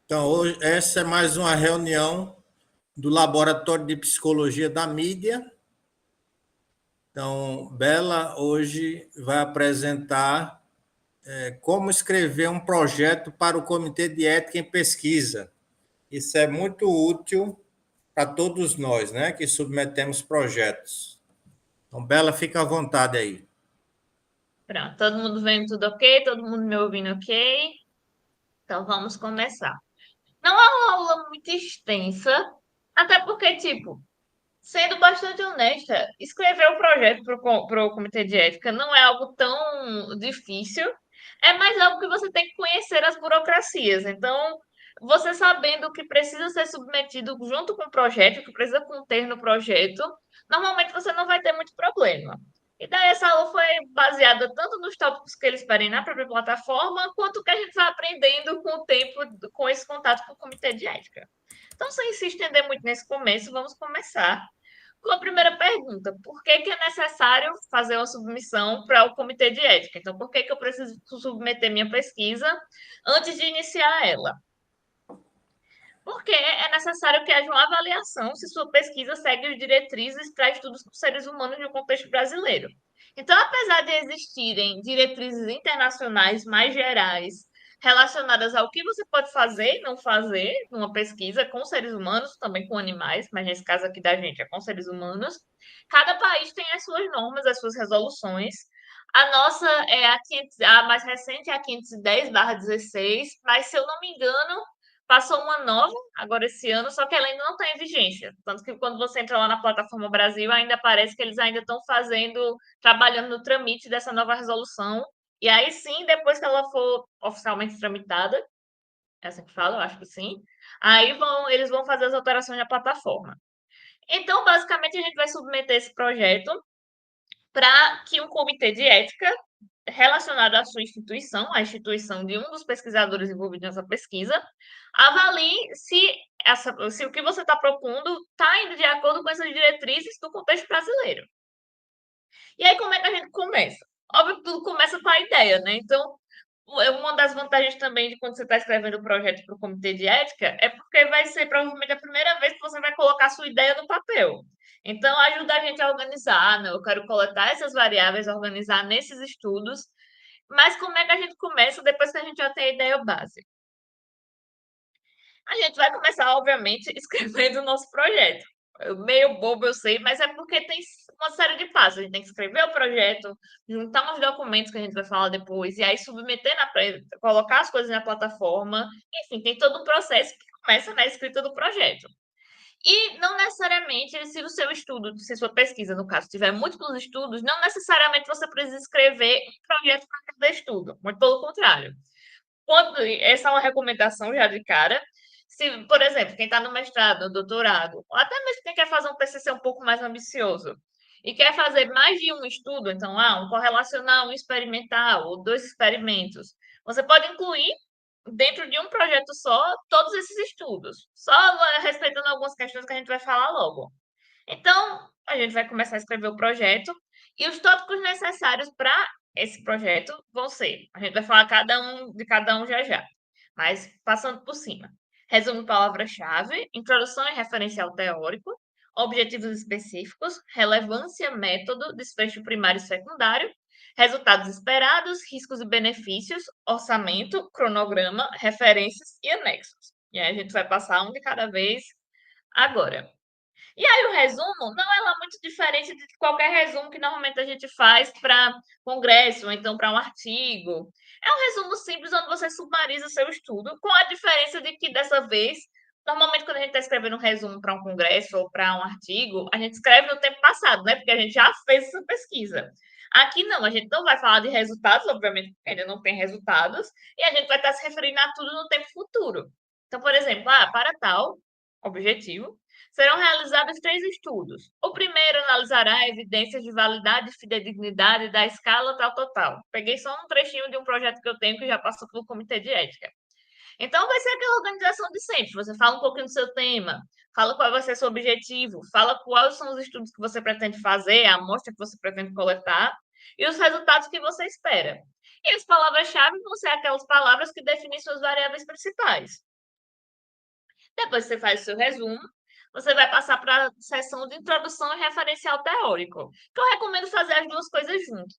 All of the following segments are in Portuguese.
Então, hoje, essa é mais uma reunião do Laboratório de Psicologia da Mídia. Então, Bela hoje vai apresentar como escrever um projeto para o Comitê de Ética em Pesquisa. Isso é muito útil para todos nós, né, que submetemos projetos. Então, Bela, fica à vontade aí. Pronto, todo mundo vendo tudo ok? Todo mundo me ouvindo ok? Então vamos começar. Não é uma aula muito extensa, até porque, tipo, sendo bastante honesta, escrever o projeto para o Comitê de Ética não é algo tão difícil, é mais algo que você tem que conhecer as burocracias. Então, você sabendo o que precisa ser submetido junto com o projeto, o que precisa conter no projeto, normalmente você não vai ter muito problema. E daí essa aula foi baseada tanto nos tópicos que eles pedem na própria plataforma, quanto que a gente vai aprendendo com o tempo, com esse contato com o Comitê de Ética. Então, sem se estender muito nesse começo, vamos começar com a primeira pergunta: por que que é necessário fazer uma submissão para o comitê de ética? Então, por que que eu preciso submeter minha pesquisa antes de iniciar ela? Porque é necessário que haja uma avaliação se sua pesquisa segue as diretrizes para estudos com seres humanos no contexto brasileiro. Então, apesar de existirem diretrizes internacionais mais gerais relacionadas ao que você pode fazer e não fazer numa pesquisa com seres humanos, também com animais, mas nesse caso aqui da gente é com seres humanos, cada país tem as suas normas, as suas resoluções. A nossa é a mais recente é a 510/16, mas se eu não me engano, passou uma nova agora esse ano, só que ela ainda não está em vigência. Tanto que quando você entra lá na plataforma Brasil, ainda parece que eles ainda estão fazendo, trabalhando no tramite dessa nova resolução. E aí sim, depois que ela for oficialmente tramitada, é assim que fala, eu acho que sim, eles vão fazer as alterações na plataforma. Então, basicamente, a gente vai submeter esse projeto para que um comitê de ética relacionado à sua instituição, à instituição de um dos pesquisadores envolvidos nessa pesquisa, avalie se o que você está propondo está indo de acordo com essas diretrizes do contexto brasileiro. E aí, como é que a gente começa? Óbvio que tudo começa com a ideia, né? Então, uma das vantagens também de quando você está escrevendo o projeto para o comitê de ética é porque vai ser provavelmente a primeira vez que você vai colocar a sua ideia no papel. Então, ajuda a gente a organizar, né? Eu quero coletar essas variáveis, organizar nesses estudos, mas como é que a gente começa depois que a gente já tem a ideia base? A gente vai começar, obviamente, escrevendo o nosso projeto. Meio bobo, eu sei, mas é porque tem uma série de passos. A gente tem que escrever o projeto, juntar uns documentos que a gente vai falar depois, e aí submeter colocar as coisas na plataforma. Enfim, tem todo um processo que começa na escrita do projeto. E não necessariamente, se o seu estudo, se a sua pesquisa, no caso, tiver múltiplos estudos, não necessariamente você precisa escrever um projeto para cada estudo. Muito pelo contrário. Essa é uma recomendação já de cara. Se, por exemplo, quem está no mestrado, no doutorado, ou até mesmo quem quer fazer um PCC um pouco mais ambicioso e quer fazer mais de um estudo, então, um correlacional, um experimental, ou dois experimentos, você pode incluir dentro de um projeto só todos esses estudos, só respeitando algumas questões que a gente vai falar logo. Então, a gente vai começar a escrever o projeto e os tópicos necessários para esse projeto vão ser, a gente vai falar cada um já já, mas passando por cima. Resumo palavra-chave, introdução e referencial teórico, objetivos específicos, relevância, método, desfecho primário e secundário, resultados esperados, riscos e benefícios, orçamento, cronograma, referências e anexos. E aí a gente vai passar um de cada vez agora. E aí o resumo não é lá muito diferente de qualquer resumo que normalmente a gente faz para congresso ou então para um artigo. É um resumo simples onde você sumariza o seu estudo, com a diferença de que dessa vez, normalmente quando a gente está escrevendo um resumo para um congresso ou para um artigo, a gente escreve no tempo passado, né? Porque a gente já fez essa pesquisa. Aqui não, a gente não vai falar de resultados, obviamente, porque ainda não tem resultados, e a gente vai estar se referindo a tudo no tempo futuro. Então, por exemplo, para tal objetivo, serão realizados três estudos. O primeiro analisará evidências de validade e fidedignidade da escala tal, tal, tal. Peguei só um trechinho de um projeto que eu tenho que já passou pelo comitê de ética. Então, vai ser aquela organização de sempre. Você fala um pouquinho do seu tema, fala qual vai ser seu objetivo, fala quais são os estudos que você pretende fazer, a amostra que você pretende coletar e os resultados que você espera. E as palavras-chave vão ser aquelas palavras que definem suas variáveis principais. Depois você faz o seu resumo, você vai passar para a sessão de introdução e referencial teórico, que eu recomendo fazer as duas coisas juntas.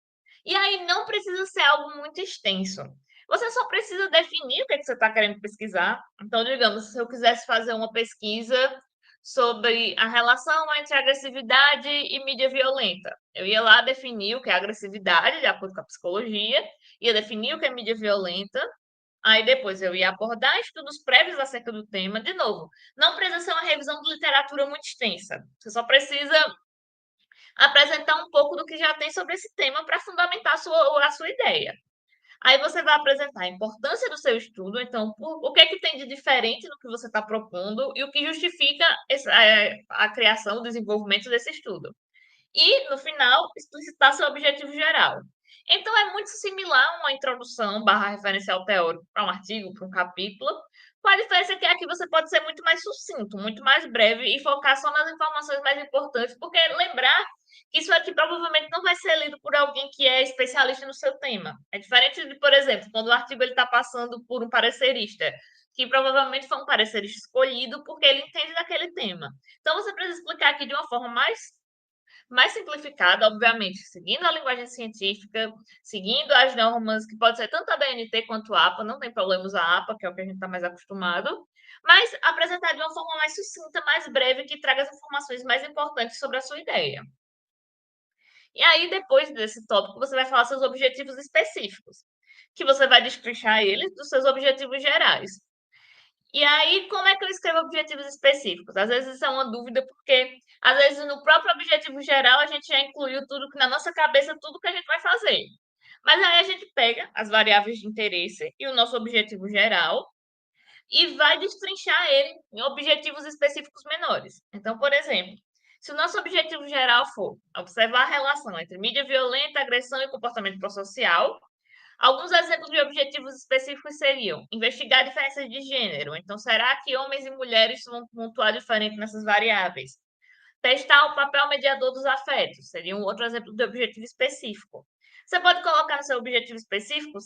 E aí não precisa ser algo muito extenso. Você só precisa definir o que, é que você está querendo pesquisar. Então, digamos, se eu quisesse fazer uma pesquisa sobre a relação entre agressividade e mídia violenta, eu ia lá definir o que é agressividade, de acordo com a psicologia, ia definir o que é mídia violenta, aí depois eu ia abordar estudos prévios acerca do tema. De novo, não precisa ser uma revisão de literatura muito extensa. Você só precisa apresentar um pouco do que já tem sobre esse tema para fundamentar a sua ideia. Aí você vai apresentar a importância do seu estudo, então, o que é que tem de diferente no que você está propondo e o que justifica a criação, o desenvolvimento desse estudo. E, no final, explicitar seu objetivo geral. Então, é muito similar a uma introdução barra referencial teórico para um artigo, para um capítulo, com a diferença que aqui você pode ser muito mais sucinto, muito mais breve e focar só nas informações mais importantes, porque lembrar que isso aqui provavelmente não vai ser lido por alguém que é especialista no seu tema. É diferente de, por exemplo, quando o artigo está passando por um parecerista, que provavelmente foi um parecerista escolhido porque ele entende daquele tema. Então, você precisa explicar aqui de uma forma mais simplificada, obviamente, seguindo a linguagem científica, seguindo as normas, que pode ser tanto a BNT quanto a APA, não tem problema usar a APA, que é o que a gente está mais acostumado, mas apresentar de uma forma mais sucinta, mais breve, que traga as informações mais importantes sobre a sua ideia. E aí, depois desse tópico, você vai falar seus objetivos específicos, que você vai destrinchar eles dos seus objetivos gerais. E aí, como é que eu escrevo objetivos específicos? Às vezes isso é uma dúvida, porque às vezes no próprio objetivo geral a gente já incluiu tudo que na nossa cabeça, tudo que a gente vai fazer. Mas aí a gente pega as variáveis de interesse e o nosso objetivo geral e vai destrinchar ele em objetivos específicos menores. Então, por exemplo, se o nosso objetivo geral for observar a relação entre mídia violenta, agressão e comportamento prossocial, alguns exemplos de objetivos específicos seriam investigar diferenças de gênero. Então, será que homens e mulheres vão pontuar diferente nessas variáveis? Testar o papel mediador dos afetos seria um outro exemplo de objetivo específico. Você pode colocar no seu objetivo específico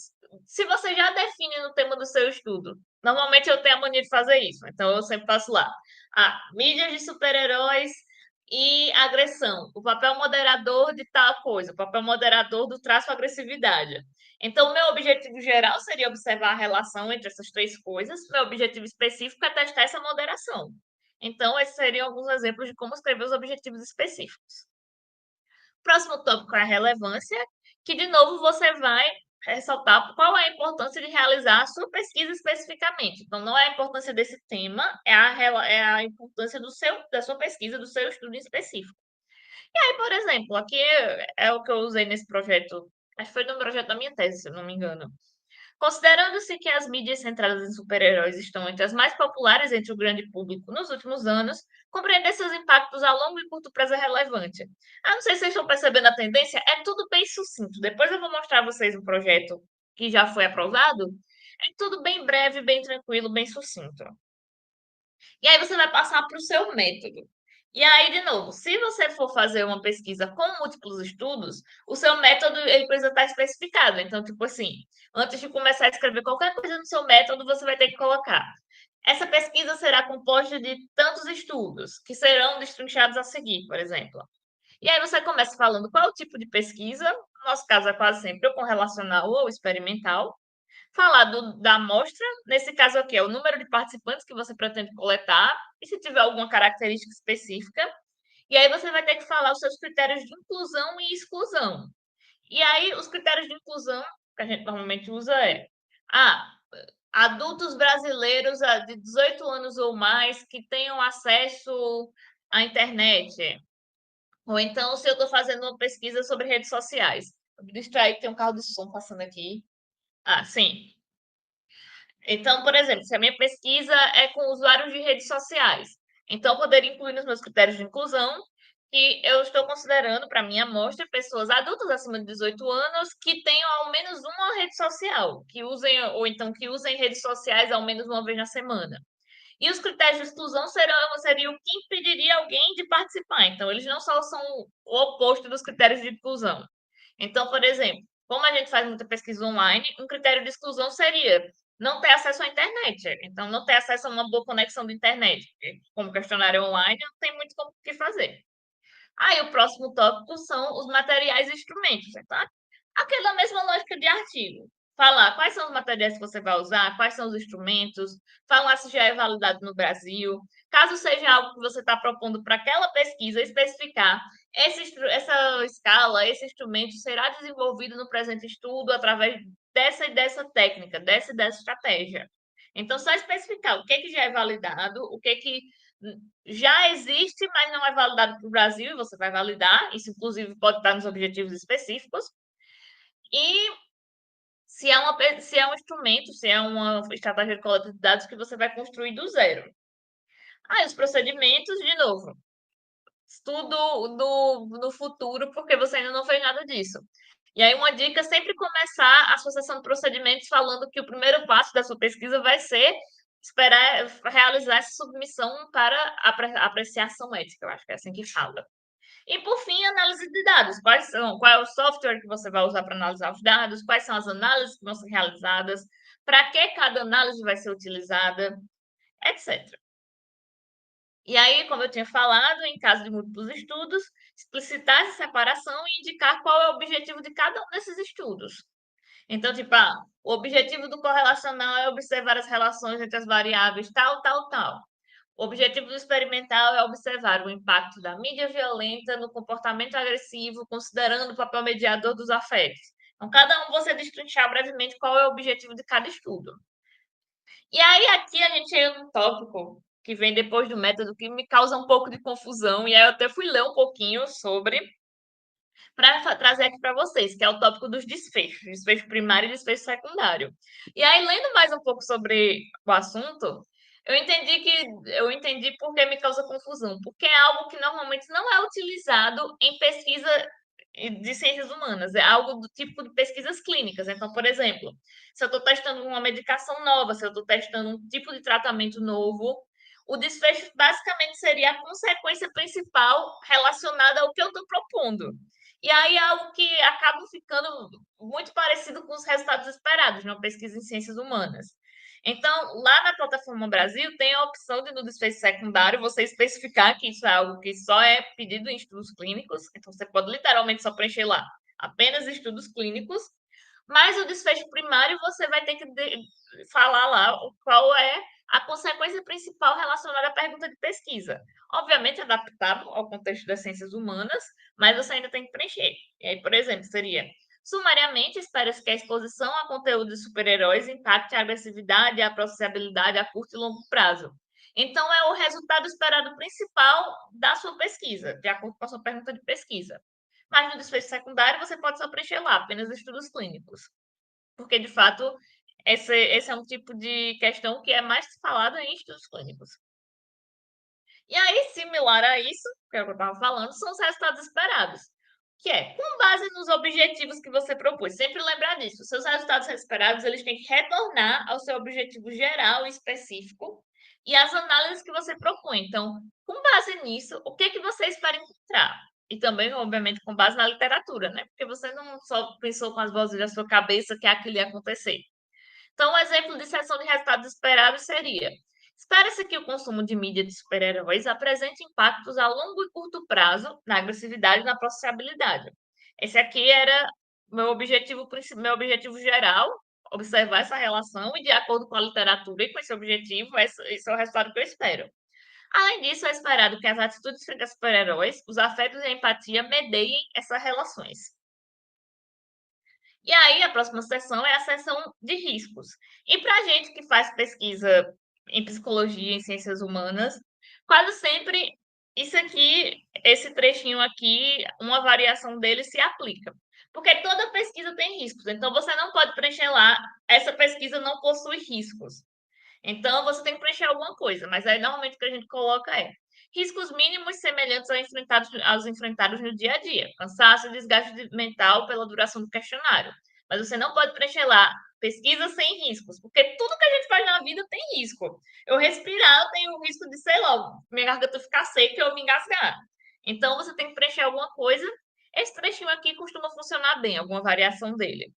se você já define no tema do seu estudo. Normalmente eu tenho a mania de fazer isso, então eu sempre faço lá. Mídias de super-heróis e agressão. O papel moderador de tal coisa, o papel moderador do traço agressividade. Então, meu objetivo geral seria observar a relação entre essas três coisas. Meu objetivo específico é testar essa moderação. Então, esses seriam alguns exemplos de como escrever os objetivos específicos. Próximo tópico é a relevância, que de novo você vai ressaltar qual é a importância de realizar a sua pesquisa especificamente. Então, não é a importância desse tema, é a importância da sua pesquisa, do seu estudo específico. E aí, por exemplo, aqui é o que eu usei nesse projeto, acho que foi no projeto da minha tese, se eu não me engano. Considerando-se que as mídias centradas em super-heróis estão entre as mais populares entre o grande público nos últimos anos, compreender seus impactos a longo e curto prazo é relevante. Não sei se vocês estão percebendo a tendência, é tudo bem sucinto. Depois eu vou mostrar a vocês um projeto que já foi aprovado. É tudo bem breve, bem tranquilo, bem sucinto. E aí você vai passar para o seu método. E aí, de novo, se você for fazer uma pesquisa com múltiplos estudos, o seu método ele precisa estar especificado. Então, tipo assim, antes de começar a escrever qualquer coisa no seu método, você vai ter que colocar. Essa pesquisa será composta de tantos estudos, que serão destrinchados a seguir, por exemplo. E aí você começa falando qual é o tipo de pesquisa, no nosso caso é quase sempre ou correlacional ou experimental, falar da amostra, nesse caso aqui é o número de participantes que você pretende coletar, e se tiver alguma característica específica. E aí você vai ter que falar os seus critérios de inclusão e exclusão. E aí os critérios de inclusão que a gente normalmente usa adultos brasileiros de 18 anos ou mais que tenham acesso à internet. Ou então, se eu estou fazendo uma pesquisa sobre redes sociais. Eu me distraí que tem um carro de som passando aqui. Sim. Então, por exemplo, se a minha pesquisa é com usuários de redes sociais, então eu poderia incluir nos meus critérios de inclusão que eu estou considerando para minha amostra pessoas adultas acima de 18 anos que tenham ao menos uma rede social, que usem ou então que usem redes sociais ao menos uma vez na semana. E os critérios de exclusão seriam o que impediria alguém de participar. Então, eles não só são o oposto dos critérios de inclusão. Então, por exemplo, como a gente faz muita pesquisa online, um critério de exclusão seria não ter acesso à internet. Então, não ter acesso a uma boa conexão de internet. Porque, como questionário online, não tem muito como o que fazer. Aí, o próximo tópico são os materiais e instrumentos. Então, aquela mesma lógica de artigo. Falar quais são os materiais que você vai usar, quais são os instrumentos, falar se já é validado no Brasil. Caso seja algo que você está propondo para aquela pesquisa, especificar essa escala, esse instrumento será desenvolvido no presente estudo através dessa e dessa técnica, dessa e dessa estratégia. Então, só especificar o que já é validado, o que já existe, mas não é validado para o Brasil, e você vai validar. Isso, inclusive, pode estar nos objetivos específicos. E se é um instrumento, se é uma estratégia de coleta de dados que você vai construir do zero. Aí, os procedimentos, de novo, estudo no futuro, porque você ainda não fez nada disso. E aí, uma dica é sempre começar a sua sessão de procedimentos falando que o primeiro passo da sua pesquisa vai ser esperar realizar essa submissão para apreciação ética, eu acho que é assim que fala. E, por fim, análise de dados. Qual é o software que você vai usar para analisar os dados? Quais são as análises que vão ser realizadas? Para que cada análise vai ser utilizada? Etc. E aí, como eu tinha falado, em caso de múltiplos estudos, explicitar essa separação e indicar qual é o objetivo de cada um desses estudos. Então, tipo, o objetivo do correlacional é observar as relações entre as variáveis tal, tal, tal. O objetivo do experimental é observar o impacto da mídia violenta no comportamento agressivo, considerando o papel mediador dos afetos. Então, cada um você destrinchar brevemente qual é o objetivo de cada estudo. E aí, aqui a gente chega num tópico que vem depois do método que me causa um pouco de confusão, e aí eu até fui ler um pouquinho sobre, para trazer aqui para vocês, que é o tópico dos desfechos, desfecho primário e desfecho secundário. E aí, lendo mais um pouco sobre o assunto, eu entendi por que me causa confusão, porque é algo que normalmente não é utilizado em pesquisa de ciências humanas, é algo do tipo de pesquisas clínicas. Então, por exemplo, se eu estou testando uma medicação nova, se eu estou testando um tipo de tratamento novo, o desfecho basicamente seria a consequência principal relacionada ao que eu estou propondo. E aí é algo que acaba ficando muito parecido com os resultados esperados numa pesquisa em ciências humanas. Então, lá na plataforma Brasil, tem a opção de, no desfecho secundário, você especificar que isso é algo que só é pedido em estudos clínicos. Então, você pode literalmente só preencher lá apenas estudos clínicos. Mas o desfecho primário, você vai ter que falar lá qual é a consequência principal relacionada à pergunta de pesquisa. Obviamente, adaptado ao contexto das ciências humanas, mas você ainda tem que preencher. E aí, por exemplo, seria: sumariamente, espera-se que a exposição a conteúdo de super-heróis impacte a agressividade e a processabilidade a curto e longo prazo. Então, é o resultado esperado principal da sua pesquisa, de acordo com a sua pergunta de pesquisa. Mas no desfecho secundário, você pode só preencher lá, apenas estudos clínicos. Porque, de fato, esse é um tipo de questão que é mais falado em estudos clínicos. E aí, similar a isso, que é o que eu estava falando, são os resultados esperados. Que é, com base nos objetivos que você propôs, sempre lembrar disso, os seus resultados esperados, eles têm que retornar ao seu objetivo geral e específico e as análises que você propõe. Então, com base nisso, o que é que você espera encontrar? E também, obviamente, com base na literatura, né? Porque você não só pensou com as vozes da sua cabeça que aquilo ia acontecer. Então, um exemplo de seção de resultados esperados seria: espera-se que o consumo de mídia de super-heróis apresente impactos a longo e curto prazo na agressividade e na processabilidade. Esse aqui era meu objetivo geral, observar essa relação e, de acordo com a literatura e com esse objetivo, esse é o resultado que eu espero. Além disso, é esperado que as atitudes frente a super-heróis, os afetos e a empatia medeiem essas relações. E aí, a próxima sessão é a sessão de riscos. E para a gente que faz pesquisa em psicologia, em ciências humanas, quase sempre esse trechinho aqui, uma variação dele se aplica. Porque toda pesquisa tem riscos. Então, você não pode preencher lá, essa pesquisa não possui riscos. Então, você tem que preencher alguma coisa. Mas aí, normalmente, o que a gente coloca é riscos mínimos semelhantes aos enfrentados no dia a dia. Cansaço e desgaste mental pela duração do questionário. Mas você não pode preencher lá pesquisa sem riscos, porque tudo que a gente faz na vida tem risco. Eu respirar, eu tenho o risco de, sei lá, minha garganta ficar seca e eu me engasgar. Então, você tem que preencher alguma coisa. Esse trechinho aqui costuma funcionar bem, alguma variação dele.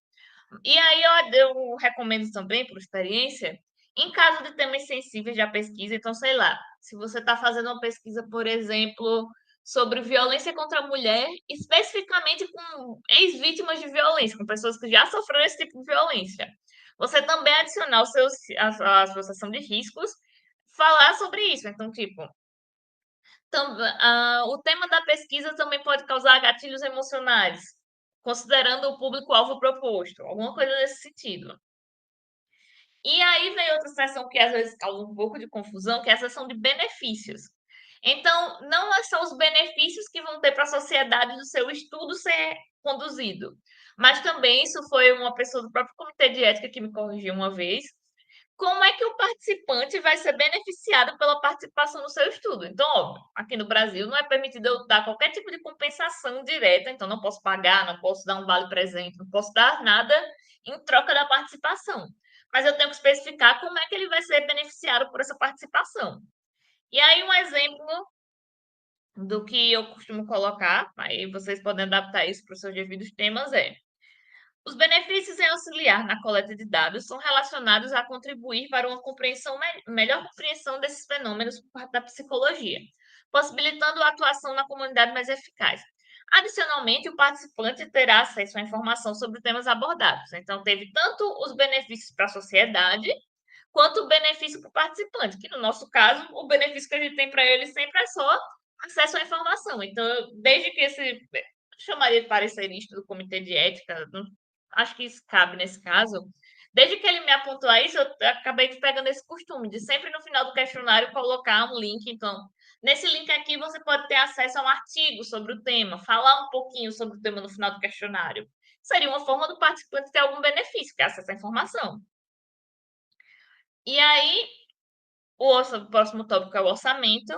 E aí eu recomendo também, por experiência, em caso de temas sensíveis da pesquisa, então, sei lá, se você está fazendo uma pesquisa, por exemplo, sobre violência contra a mulher, especificamente com ex-vítimas de violência, com pessoas que já sofreram esse tipo de violência, você também adicionar a sua seção de riscos, falar sobre isso. Então, tipo, o tema da pesquisa também pode causar gatilhos emocionais, considerando o público-alvo proposto, alguma coisa nesse sentido. E aí vem outra seção que às vezes causa um pouco de confusão, que é a seção de benefícios. Então, não são os benefícios que vão ter para a sociedade do seu estudo ser conduzido, mas também isso foi uma pessoa do próprio comitê de ética que me corrigiu uma vez, como é que o participante vai ser beneficiado pela participação no seu estudo. Então, óbvio, aqui no Brasil não é permitido eu dar qualquer tipo de compensação direta, então não posso pagar, não posso dar um vale presente, não posso dar nada em troca da participação. Mas eu tenho que especificar como é que ele vai ser beneficiado por essa participação. E aí, um exemplo do que eu costumo colocar, aí vocês podem adaptar isso para os seus devidos temas, é: os benefícios em auxiliar na coleta de dados são relacionados a contribuir para uma melhor compreensão desses fenômenos por parte da psicologia, possibilitando a atuação na comunidade mais eficaz. Adicionalmente, o participante terá acesso à informação sobre temas abordados. Então, teve tanto os benefícios para a sociedade, quanto o benefício para o participante, que no nosso caso, o benefício que a gente tem para ele sempre é só acesso à informação. Então, desde que esse chamaria de parecerista do comitê de ética, acho que isso cabe nesse caso. Desde que ele me apontou a isso, eu acabei pegando esse costume de sempre no final do questionário colocar um link. Então, nesse link aqui você pode ter acesso a um artigo sobre o tema, falar um pouquinho sobre o tema no final do questionário. Seria uma forma do participante ter algum benefício, que é acesso à informação. E aí, o próximo tópico é o orçamento,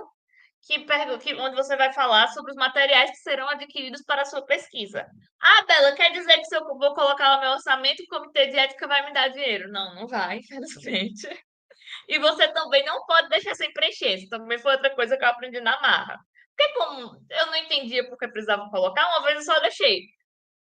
onde você vai falar sobre os materiais que serão adquiridos para a sua pesquisa. Ah, Bela, quer dizer que se eu vou colocar lá meu orçamento, o comitê de ética vai me dar dinheiro? Não, não vai, infelizmente. E você também não pode deixar sem preencher. Isso também foi outra coisa que eu aprendi na marra. Porque como eu não entendia porque precisava colocar, uma vez eu só deixei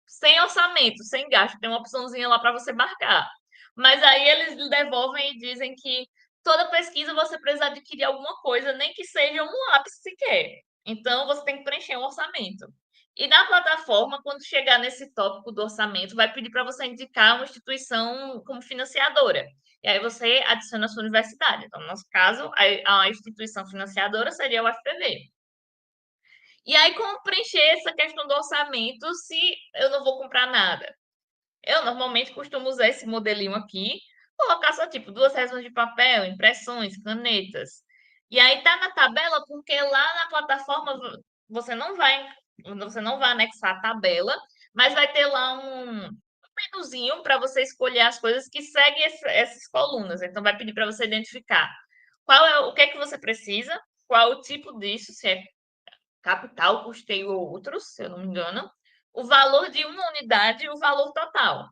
sem orçamento, sem gasto, tem uma opçãozinha lá para você marcar. Mas aí eles devolvem e dizem que toda pesquisa você precisa adquirir alguma coisa, nem que seja um lápis sequer. Então você tem que preencher um orçamento. E na plataforma, quando chegar nesse tópico do orçamento, vai pedir para você indicar uma instituição como financiadora. E aí você adiciona a sua universidade. Então, no nosso caso, a instituição financiadora seria o UFPB. E aí, como preencher essa questão do orçamento se eu não vou comprar nada? Eu normalmente costumo usar esse modelinho aqui, colocar só tipo duas resmas de papel, impressões, canetas. E aí tá na tabela porque lá na plataforma você não vai você não vai anexar a tabela, mas vai ter lá um menuzinho para você escolher as coisas que seguem essas colunas. Então vai pedir para você identificar o que é que você precisa, qual o tipo disso, se é capital, custeio ou outros, se eu não me engano, o valor de uma unidade e o valor total.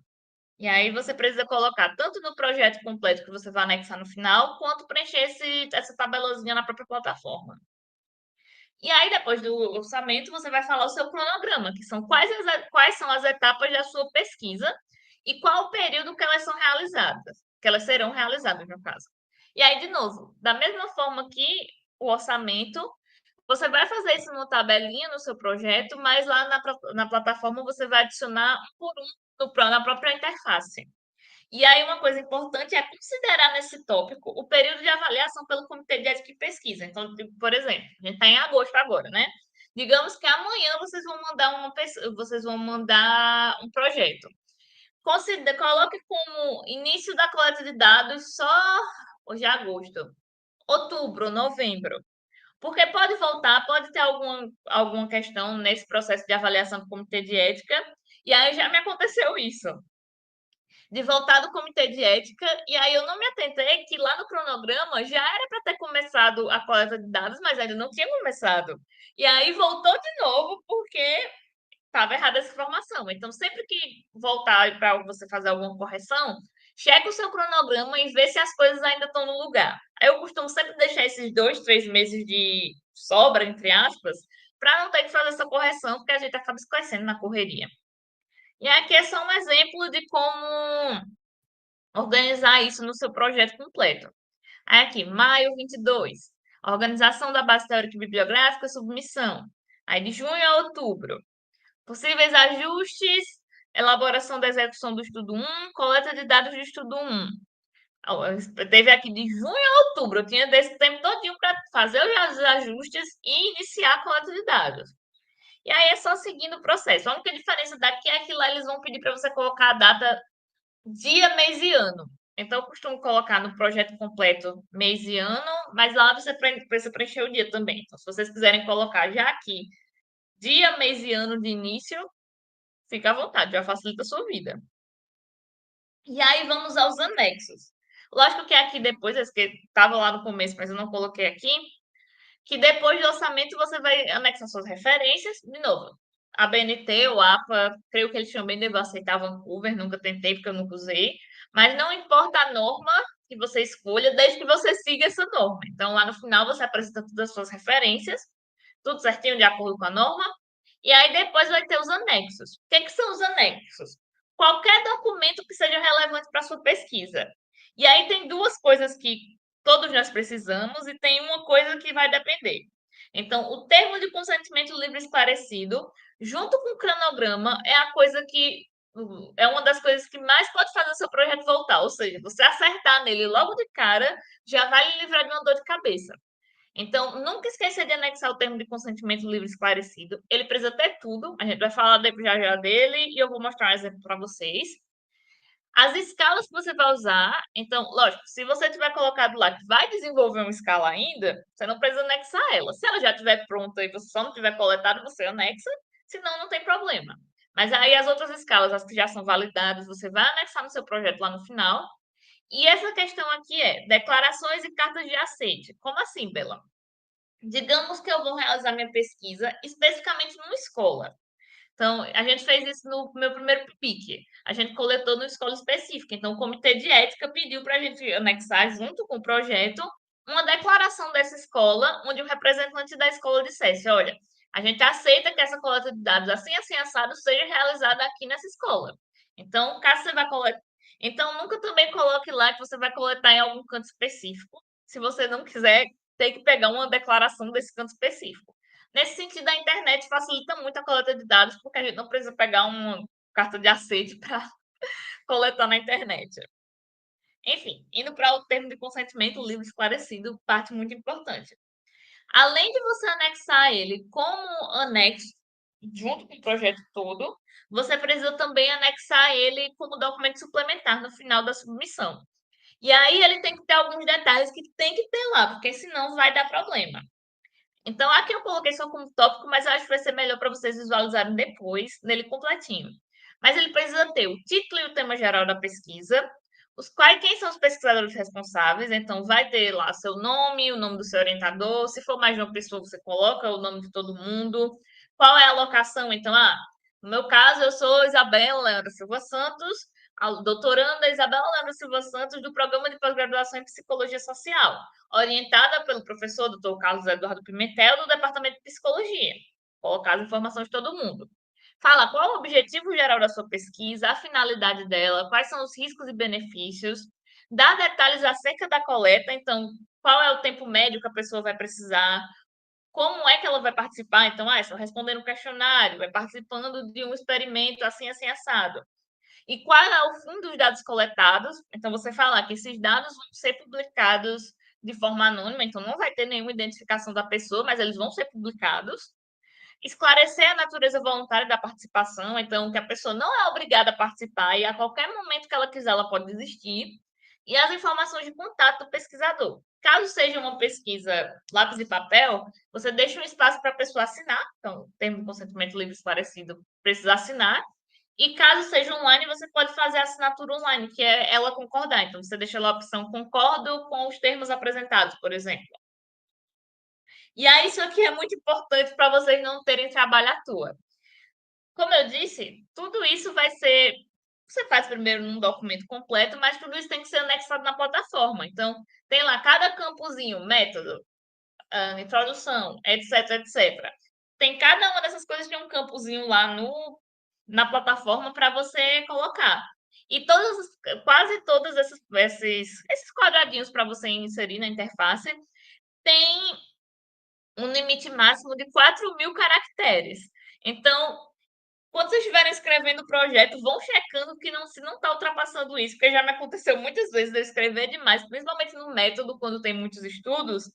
E aí você precisa colocar tanto no projeto completo que você vai anexar no final, quanto preencher essa tabelazinha na própria plataforma. E aí, depois do orçamento, você vai falar o seu cronograma, que são quais são as etapas da sua pesquisa e qual o período que elas são realizadas, que elas serão realizadas, no caso. E aí, de novo, da mesma forma que o orçamento, você vai fazer isso numa tabelinha no seu projeto, mas lá na plataforma você vai adicionar um por um na própria interface. E aí, uma coisa importante é considerar nesse tópico o período de avaliação pelo Comitê de Ética e Pesquisa. Então, tipo, por exemplo, a gente está em agosto agora, né? Digamos que amanhã vocês vão mandar um projeto. Coloque como início da coleta de dados só hoje é agosto, outubro, novembro. Porque pode voltar, pode ter alguma questão nesse processo de avaliação do Comitê de Ética, e aí já me aconteceu isso de voltar do comitê de ética, e aí eu não me atentei que lá no cronograma já era para ter começado a coleta de dados, mas ainda não tinha começado. E aí voltou de novo porque estava errada essa informação. Então, sempre que voltar para você fazer alguma correção, checa o seu cronograma e vê se as coisas ainda estão no lugar. Aí eu costumo sempre deixar esses 2, 3 meses de sobra, entre aspas, para não ter que fazer essa correção, porque a gente acaba esquecendo na correria. E aqui é só um exemplo de como organizar isso no seu projeto completo. Aí aqui, maio 22, organização da base teórica e bibliográfica, submissão. Aí de junho a outubro, possíveis ajustes, elaboração da execução do estudo 1, coleta de dados do estudo 1. Teve aqui de junho a outubro, eu tinha desse tempo todinho para fazer os ajustes e iniciar a coleta de dados. E aí é só seguindo o processo. A única diferença daqui é que lá eles vão pedir para você colocar a data dia, mês e ano. Então, eu costumo colocar no projeto completo mês e ano, mas lá você precisa preencher o dia também. Então, se vocês quiserem colocar já aqui dia, mês e ano de início, fica à vontade, já facilita a sua vida. E aí vamos aos anexos. Lógico que aqui depois, esse que estava lá no começo, mas eu não coloquei aqui, que depois do orçamento você vai anexar suas referências, de novo. A BNT, o APA, creio que eles também devem aceitar Vancouver, nunca tentei porque eu nunca usei, mas não importa a norma que você escolha, desde que você siga essa norma. Então, lá no final, você apresenta todas as suas referências, tudo certinho de acordo com a norma, e aí depois vai ter os anexos. O que são os anexos? Qualquer documento que seja relevante para a sua pesquisa. E aí tem duas coisas que todos nós precisamos e tem uma coisa que vai depender. Então, o termo de consentimento livre esclarecido, junto com o cronograma, é a coisa que é uma das coisas que mais pode fazer o seu projeto voltar. Ou seja, você acertar nele logo de cara já vai lhe livrar de uma dor de cabeça. Então, nunca esqueça de anexar o termo de consentimento livre esclarecido. Ele precisa ter tudo. A gente vai falar já já dele e eu vou mostrar um exemplo para vocês. As escalas que você vai usar, então, lógico, se você tiver colocado lá que vai desenvolver uma escala ainda, você não precisa anexar ela. Se ela já estiver pronta e você só não tiver coletado, você anexa, senão não tem problema. Mas aí as outras escalas, as que já são validadas, você vai anexar no seu projeto lá no final. E essa questão aqui é declarações e cartas de aceite. Como assim, Bela? Digamos que eu vou realizar minha pesquisa especificamente numa escola. Então, a gente fez isso no meu primeiro PIC. A gente coletou numa escola específica. Então, o comitê de ética pediu para a gente anexar, junto com o projeto, uma declaração dessa escola, onde o representante da escola dissesse: olha, a gente aceita que essa coleta de dados assim, assim, assado, seja realizada aqui nessa escola. Então, caso você vai coletar. Então, nunca também coloque lá que você vai coletar em algum canto específico. Se você não quiser, tem que pegar uma declaração desse canto específico. Nesse sentido, a internet facilita muito a coleta de dados, porque a gente não precisa pegar uma carta de aceite para coletar na internet. Enfim, indo para o termo de consentimento livre esclarecido, parte muito importante. Além de você anexar ele como anexo, junto com o projeto todo, você precisa também anexar ele como documento suplementar no final da submissão. E aí ele tem que ter alguns detalhes que tem que ter lá, porque senão vai dar problema. Então, aqui eu coloquei só como tópico, mas eu acho que vai ser melhor para vocês visualizarem depois, nele completinho. Mas ele precisa ter o título e o tema geral da pesquisa, quem são os pesquisadores responsáveis, então vai ter lá seu nome, o nome do seu orientador, se for mais de uma pessoa, você coloca o nome de todo mundo, qual é a locação, então, no meu caso, eu sou Isabela Leandro Silva Santos, a doutoranda Isabela Leandro Silva Santos, do Programa de Pós-Graduação em Psicologia Social, orientada pelo professor Dr. Carlos Eduardo Pimentel, do Departamento de Psicologia. Colocar as informações de todo mundo. Fala qual o objetivo geral da sua pesquisa, a finalidade dela, quais são os riscos e benefícios, dá detalhes acerca da coleta, então, qual é o tempo médio que a pessoa vai precisar, como é que ela vai participar, então, só respondendo um questionário, vai participando de um experimento assim, assim, assado. E qual é o fim dos dados coletados? Então, você fala que esses dados vão ser publicados de forma anônima, então não vai ter nenhuma identificação da pessoa, mas eles vão ser publicados. Esclarecer a natureza voluntária da participação, então que a pessoa não é obrigada a participar e a qualquer momento que ela quiser, ela pode desistir. E as informações de contato do pesquisador. Caso seja uma pesquisa lápis e papel, você deixa um espaço para a pessoa assinar, então, termo de consentimento livre esclarecido, precisa assinar, e caso seja online, você pode fazer a assinatura online, que é ela concordar. Então, você deixa lá a opção concordo com os termos apresentados, por exemplo. E aí, isso aqui é muito importante para vocês não terem trabalho à toa. Como eu disse, tudo isso vai ser. Você faz primeiro num documento completo, mas tudo isso tem que ser anexado na plataforma. Então, tem lá cada campozinho, método, introdução, etc, etc. Tem cada uma dessas coisas tem um campozinho lá na plataforma para você colocar. E quase todos esses quadradinhos para você inserir na interface tem um limite máximo de 4.000 caracteres. Então, quando vocês estiverem escrevendo o projeto, vão checando que não, se não está ultrapassando isso, porque já me aconteceu muitas vezes de eu escrever demais, principalmente no método, quando tem muitos estudos,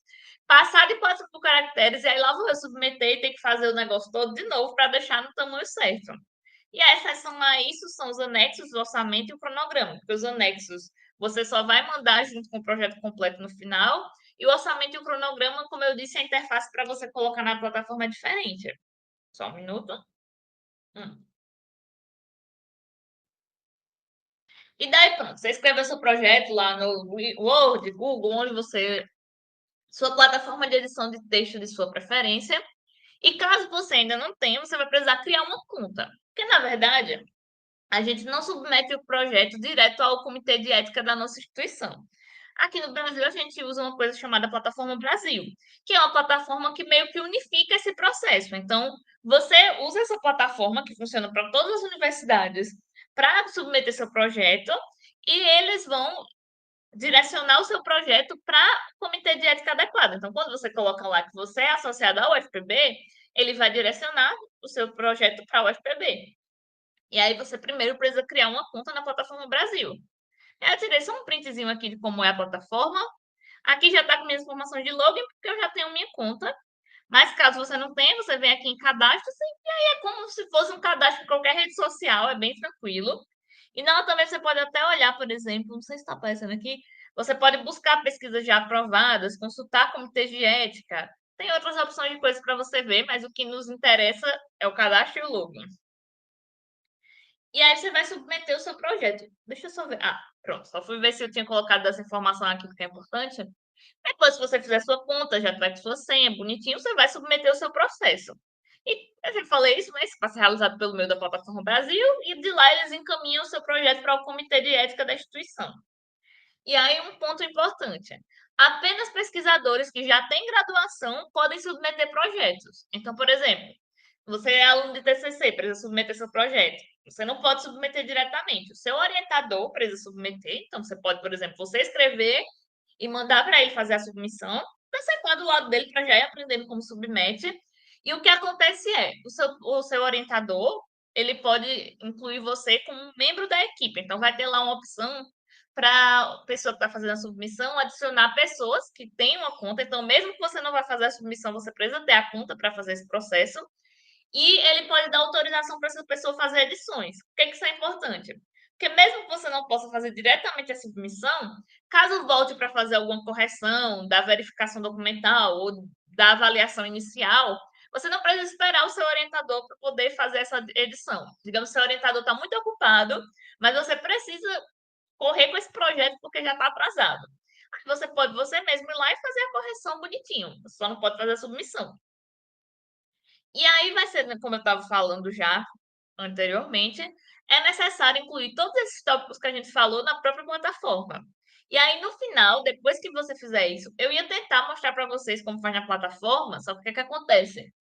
passar de 4.000 caracteres, e aí lá vou eu submeter e ter que fazer o negócio todo de novo para deixar no tamanho certo. E a exceção a isso são os anexos, o orçamento e o cronograma, porque os anexos você só vai mandar junto com o projeto completo no final, e o orçamento e o cronograma, como eu disse, a interface para você colocar na plataforma é diferente. Só um minuto. Hum. E daí, pronto, você escreveu seu projeto lá no Word, Google, sua plataforma de edição de texto de sua preferência. E caso você ainda não tenha, você vai precisar criar uma conta. Porque, na verdade, a gente não submete o projeto direto ao comitê de ética da nossa instituição. Aqui no Brasil, a gente usa uma coisa chamada Plataforma Brasil, que é uma plataforma que meio que unifica esse processo. Então, você usa essa plataforma que funciona para todas as universidades para submeter seu projeto e eles vão direcionar o seu projeto para o comitê de ética adequado. Então, quando você coloca lá que você é associado ao UFPB, ele vai direcionar o seu projeto para o UFPB. E aí você primeiro precisa criar uma conta na Plataforma Brasil. Eu tirei só um printzinho aqui de como é a plataforma. Aqui já está com minhas informações de login, porque eu já tenho minha conta. Mas caso você não tenha, você vem aqui em cadastro, e aí é como se fosse um cadastro de qualquer rede social, é bem tranquilo. E não, também você pode até olhar, por exemplo, não sei se está aparecendo aqui, você pode buscar pesquisas já aprovadas, consultar comitês de ética. Tem outras opções de coisas para você ver, mas o que nos interessa é o cadastro e o login. E aí você vai submeter o seu projeto. Deixa eu só ver. Ah, pronto. Só fui ver se eu tinha colocado essa informação aqui que é importante. Depois, se você fizer sua conta, já vai com sua senha, bonitinho, você vai submeter o seu processo. E eu já falei isso, mas vai ser realizado pelo meio da Plataforma Brasil, e de lá eles encaminham o seu projeto para o Comitê de Ética da instituição. E aí, um ponto importante: apenas pesquisadores que já têm graduação podem submeter projetos. Então, por exemplo, você é aluno de TCC, precisa submeter seu projeto. Você não pode submeter diretamente. O seu orientador precisa submeter. Então, você pode, por exemplo, você escrever e mandar para ele fazer a submissão, você sentar do lado dele para já ir aprendendo como submete. E o que acontece é, o seu orientador, ele pode incluir você como um membro da equipe. Então, vai ter lá uma opção para a pessoa que está fazendo a submissão adicionar pessoas que têm uma conta. Então, mesmo que você não vá fazer a submissão, você precisa ter a conta para fazer esse processo. E ele pode dar autorização para essa pessoa fazer edições. Por que isso é importante? Porque mesmo que você não possa fazer diretamente a submissão, caso volte para fazer alguma correção da verificação documental ou da avaliação inicial, você não precisa esperar o seu orientador para poder fazer essa edição. Digamos, seu orientador está muito ocupado, mas você precisa correr com esse projeto porque já está atrasado. Você pode você mesmo ir lá e fazer a correção bonitinho, você só não pode fazer a submissão. E aí vai ser, né, como eu estava falando já anteriormente, é necessário incluir todos esses tópicos que a gente falou na própria plataforma. E aí, no final, depois que você fizer isso, eu ia tentar mostrar para vocês como faz na plataforma, só que o que, que acontece?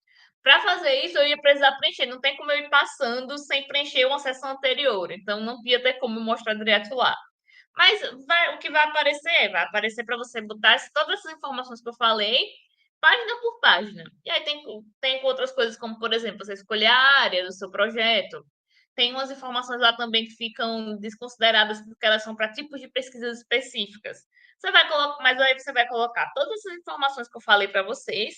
Para fazer isso, eu ia precisar preencher. Não tem como eu ir passando sem preencher uma sessão anterior. Então, não ia ter como mostrar direto lá. Mas o que vai aparecer para você botar todas essas informações que eu falei, página por página. E aí tem outras coisas, como, por exemplo, você escolher a área do seu projeto. Tem umas informações lá também que ficam desconsideradas porque elas são para tipos de pesquisas específicas. Você vai colocar, mas aí você vai colocar todas essas informações que eu falei para vocês.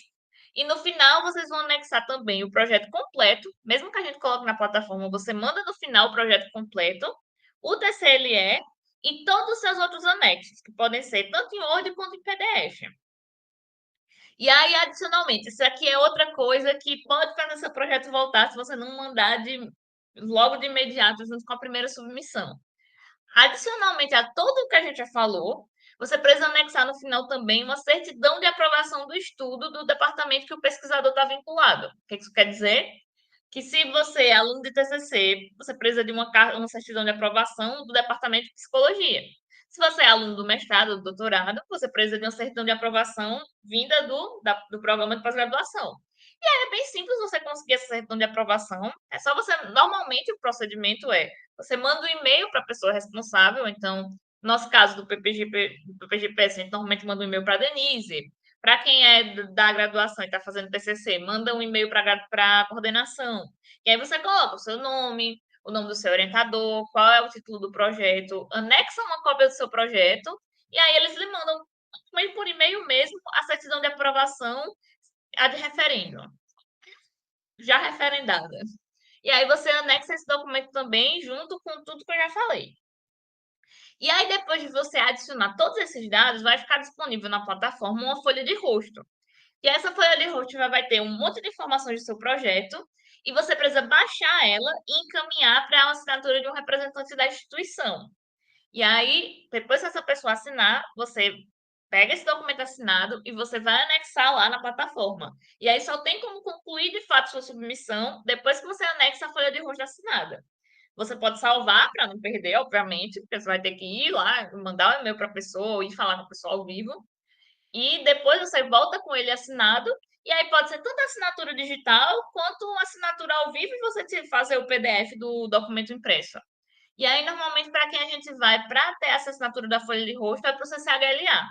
E no final vocês vão anexar também o projeto completo, mesmo que a gente coloque na plataforma, você manda no final o projeto completo, o TCLE e todos os seus outros anexos, que podem ser tanto em Word quanto em PDF. E aí, adicionalmente, isso aqui é outra coisa que pode fazer seu projeto voltar se você não mandar logo de imediato, junto com a primeira submissão. Adicionalmente a tudo o que a gente já falou, você precisa anexar no final também uma certidão de aprovação do estudo do departamento que o pesquisador está vinculado. O que isso quer dizer? Que se você é aluno de TCC, você precisa de uma certidão de aprovação do departamento de psicologia. Se você é aluno do mestrado, do doutorado, você precisa de uma certidão de aprovação vinda do programa de pós-graduação. É bem simples você conseguir essa certidão de aprovação. É só você. Normalmente, o procedimento é: você manda um e-mail para a pessoa responsável. Então, no nosso caso do PPGPS, a gente normalmente manda um e-mail para a Denise. Para quem é da graduação e está fazendo TCC, manda um e-mail para a coordenação. E aí você coloca o seu nome, o nome do seu orientador, qual é o título do projeto, anexa uma cópia do seu projeto, e aí eles lhe mandam por e-mail mesmo a certidão de aprovação, a de referendo, já referendada. E aí você anexa esse documento também junto com tudo que eu já falei. E aí, depois de você adicionar todos esses dados, vai ficar disponível na plataforma uma folha de rosto. E essa folha de rosto vai ter um monte de informações do seu projeto e você precisa baixar ela e encaminhar para a assinatura de um representante da instituição. E aí, depois que essa pessoa assinar, você pega esse documento assinado e você vai anexar lá na plataforma. E aí só tem como concluir de fato sua submissão depois que você anexa a folha de rosto assinada. Você pode salvar para não perder, obviamente, porque você vai ter que ir lá, mandar o e-mail para a pessoa, ir falar com a pessoa ao vivo. E depois você volta com ele assinado. E aí pode ser tanto assinatura digital quanto uma assinatura ao vivo e você fazer o PDF do documento impresso. E aí, normalmente, para quem a gente vai para ter essa assinatura da folha de rosto, é para o CCHLA.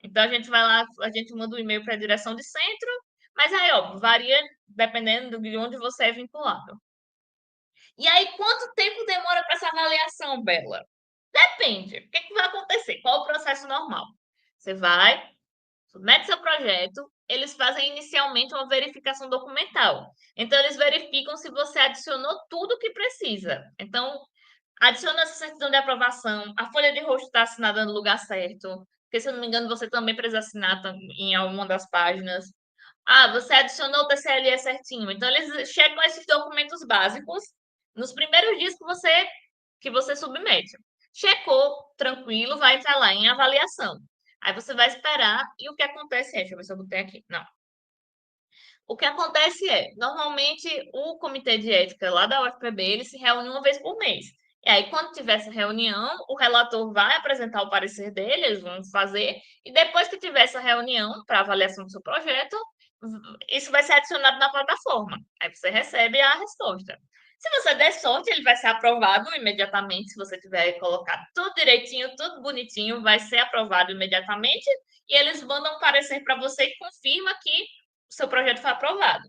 Então, a gente vai lá, a gente manda um e-mail para a direção de centro, mas aí, ó, varia dependendo de onde você é vinculado. E aí, quanto tempo demora para essa avaliação, Bela? Depende. O que, que vai acontecer? Qual o processo normal? Você vai, submete seu projeto, eles fazem inicialmente uma verificação documental. Então, eles verificam se você adicionou tudo o que precisa. Então, adiciona essa certidão de aprovação, a folha de rosto está assinada no lugar certo, porque, se eu não me engano, você também precisa assinar em alguma das páginas. Ah, você adicionou o TCLE certinho. Então, eles checam esses documentos básicos nos primeiros dias que você submete. Checou, tranquilo, vai entrar lá em avaliação. Aí você vai esperar e o que acontece é, deixa eu ver se eu botei aqui. Não. O que acontece é, normalmente o comitê de ética lá da UFPB, ele se reúne uma vez por mês. E aí, quando tiver essa reunião, o relator vai apresentar o parecer dele, eles vão fazer, e depois que tiver essa reunião para avaliação do seu projeto, isso vai ser adicionado na plataforma. Aí você recebe a resposta. Se você der sorte, ele vai ser aprovado imediatamente. Se você tiver colocado tudo direitinho, tudo bonitinho, vai ser aprovado imediatamente. E eles mandam um parecer para você e confirma que o seu projeto foi aprovado.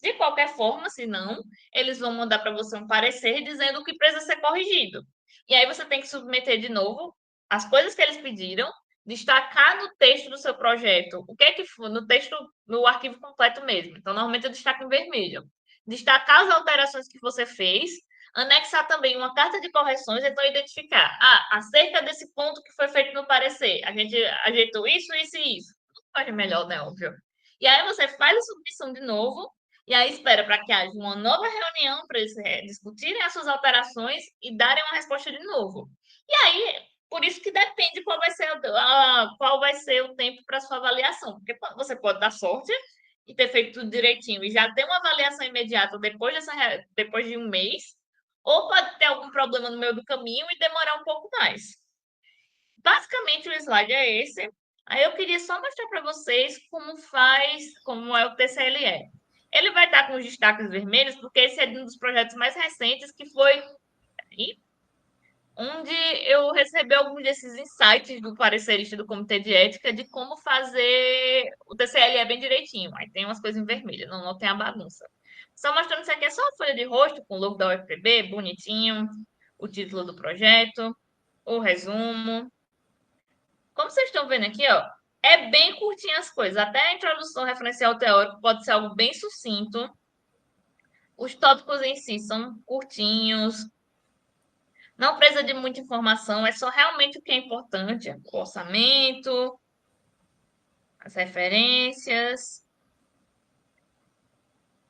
De qualquer forma, se não, eles vão mandar para você um parecer dizendo o que precisa ser corrigido. E aí você tem que submeter de novo as coisas que eles pediram, destacar no texto do seu projeto o que é que foi, no texto, no arquivo completo mesmo. Então, normalmente eu destaco em vermelho. Destacar as alterações que você fez, anexar também uma carta de correções, então identificar, acerca desse ponto que foi feito no parecer, a gente ajeitou isso, isso e isso. Pode melhor, né? Óbvio. E aí você faz a submissão de novo, e aí espera para que haja uma nova reunião para eles discutirem as suas alterações e darem uma resposta de novo. E aí, por isso que depende qual vai ser o tempo para sua avaliação, porque você pode dar sorte e ter feito tudo direitinho e já ter uma avaliação imediata depois de um mês, ou pode ter algum problema no meio do caminho e demorar um pouco mais. Basicamente, o slide é esse. Aí eu queria só mostrar para vocês como é o TCLE. Ele vai estar com os destaques vermelhos, porque esse é um dos projetos mais recentes, que foi onde eu recebi alguns desses insights do parecerista do Comitê de Ética de como fazer o TCLE bem direitinho. Aí tem umas coisas em vermelho, não tem a bagunça. Só mostrando isso aqui, é só uma folha de rosto com o logo da UFPB, bonitinho, o título do projeto, o resumo. Como vocês estão vendo aqui, ó, é bem curtinho as coisas. Até a introdução referencial teórico pode ser algo bem sucinto. Os tópicos em si são curtinhos. Não precisa de muita informação, é só realmente o que é importante. O orçamento, as referências.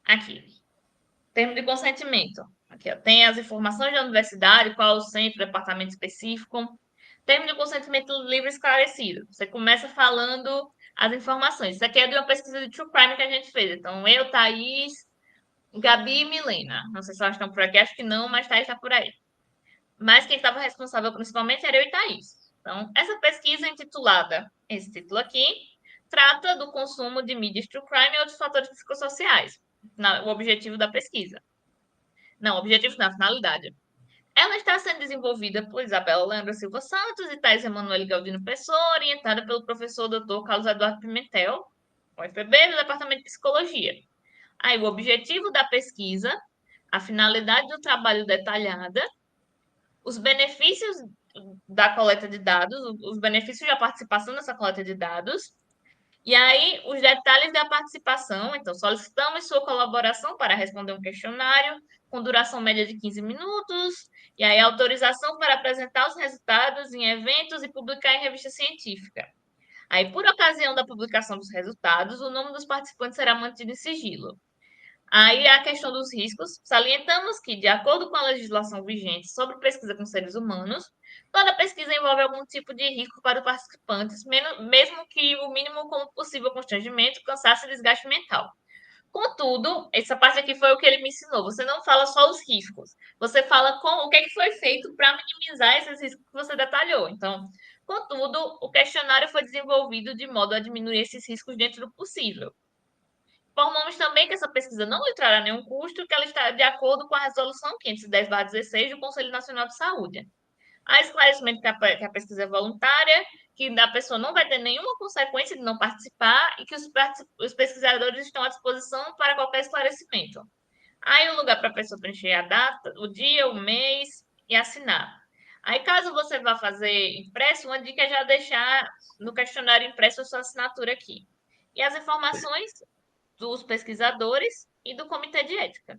Aqui. Termo de consentimento. Aqui, ó, tem as informações da universidade, qual o centro, departamento específico. Termo de consentimento livre esclarecido. Você começa falando as informações. Isso aqui é de uma pesquisa de True Crime que a gente fez. Então, eu, Thaís, Gabi e Milena. Não sei se elas estão por aqui, acho que não, mas Thaís está por aí. Mas quem estava responsável principalmente era eu e Thaís. Então, essa pesquisa é intitulada, esse título aqui, trata do consumo de mídias true crime e outros fatores psicossociais. O objetivo da pesquisa. Não, objetivo não, finalidade. Ela está sendo desenvolvida por Isabela Leandra Silva Santos e Thais Emanuele Galdino Pessoa, orientada pelo professor Dr. Carlos Eduardo Pimentel, UFPB, do Departamento de Psicologia. Aí, o objetivo da pesquisa, a finalidade do trabalho detalhada, os benefícios da coleta de dados, os benefícios da participação nessa coleta de dados, e aí os detalhes da participação. Então, solicitamos sua colaboração para responder um questionário com duração média de 15 minutos, e aí autorização para apresentar os resultados em eventos e publicar em revista científica. Aí, por ocasião da publicação dos resultados, o nome dos participantes será mantido em sigilo. Aí a questão dos riscos, salientamos que, de acordo com a legislação vigente sobre pesquisa com seres humanos, toda pesquisa envolve algum tipo de risco para os participantes, mesmo que o mínimo como possível constrangimento, cansaço e desgaste mental. Contudo, essa parte aqui foi o que ele me ensinou. Você não fala só os riscos, você fala o que foi feito para minimizar esses riscos que você detalhou. Então, contudo, o questionário foi desenvolvido de modo a diminuir esses riscos dentro do possível. Informamos também que essa pesquisa não lhe trará nenhum custo, que ela está de acordo com a Resolução 510/16 do Conselho Nacional de Saúde. Há esclarecimento que a pesquisa é voluntária, que a pessoa não vai ter nenhuma consequência de não participar e que os pesquisadores estão à disposição para qualquer esclarecimento. Aí o lugar para a pessoa preencher a data, o dia, o mês e assinar. Aí, caso você vá fazer impresso, uma dica é já deixar no questionário impresso a sua assinatura aqui. E as informações dos pesquisadores e do comitê de ética.